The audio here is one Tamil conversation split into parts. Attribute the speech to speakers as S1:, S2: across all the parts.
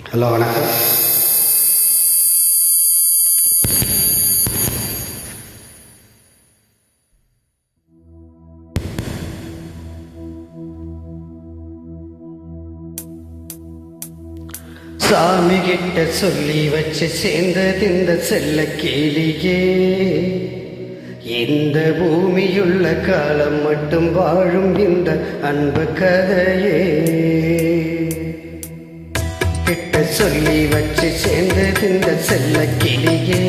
S1: ஹலோ, வணக்கம். சாமி கிட்ட சொல்லி வச்சு சேர்ந்தது இந்த செல்ல கேளியே. இந்த பூமியுள்ள காலம் மட்டும் வாழும் இந்த அன்பு கதையே. கிட்ட சொல்லி வச்சு சேர்ந்தது இந்த செல்ல கிளியே.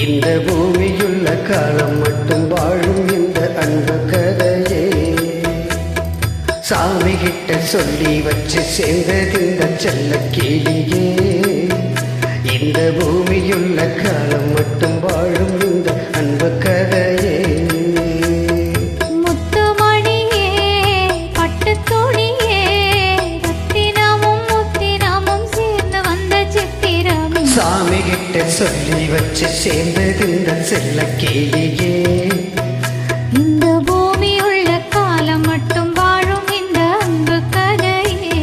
S1: இந்த பூமியுள்ள காலம் மட்டும் வாழும் இந்த அன்பு கதையே. சாமி கிட்ட சொல்லி வச்சு சேர்ந்தது இந்த செல்ல கிளியே. இந்த பூமியுள்ள காலம் மட்டும் வாழும் இந்த அன்பு கதையே. சாமி கிட்ட சொல்லி வச்சு சேர்ந்தது இந்த செல்ல கிளியே.
S2: இந்த பூமி உள்ள காலம் மட்டும் வாழும் இந்த அன்பு கதையே.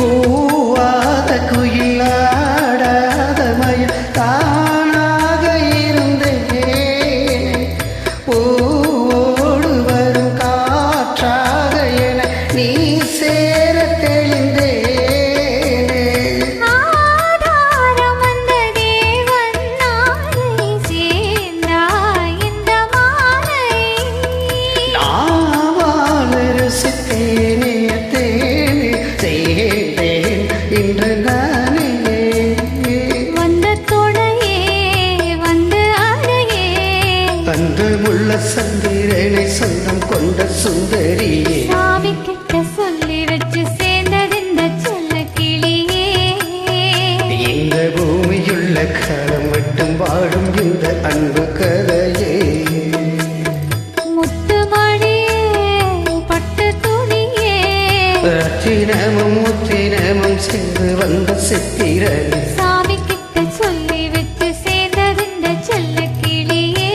S1: கூவாத குயிலாடாத மயில் தானாக இருந்தேன். பூவோடு வரும் காற்றாக என நீ சேர தெளிந்தேன். இன்று நானே
S2: வந்த துணையே வந்து அழகே.
S1: தந்து முள்ள சந்திரனை சொந்தம் கொண்ட சுந்தரியே.
S2: சாமி கிட்ட சொல்லி வச்சு சேர்ந்தது இந்த செல்ல கிளியே.
S1: இந்த பூமியுள்ள காலம் மட்டும் வாழும் இந்த அன்பு கதையே. ரத்தினமும் முத்தினமும் சேர்ந்து வந்த சித்திரன்.
S2: சாமி கிட்ட சொல்லி வச்சு சேர்ந்தது இந்த செல்ல கிளியே.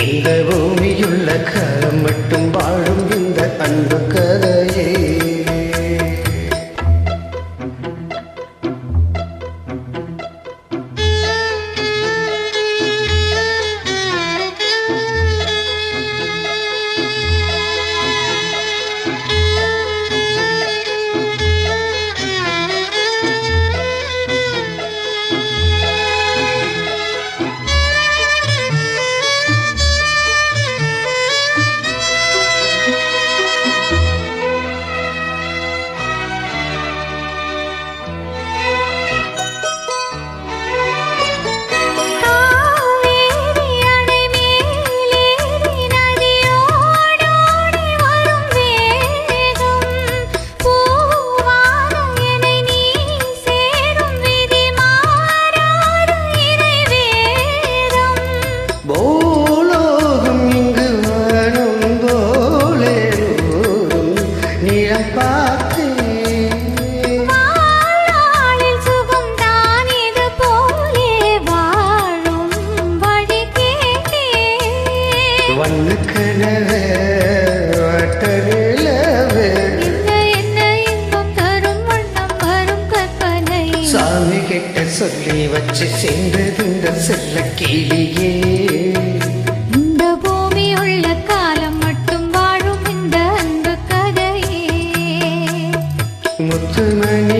S1: இந்த பூமியுள்ள காலம் மட்டும் வாழும் இந்த அன்பு கதையே. சாமி கிட்ட சொல்லி வச்சு சென்றது இந்த செல்ல கிளியே.
S2: இந்த பூமி உள்ள காலம் மட்டும் வாழும் இந்த அன்பு கதையே.
S1: முத்துமணி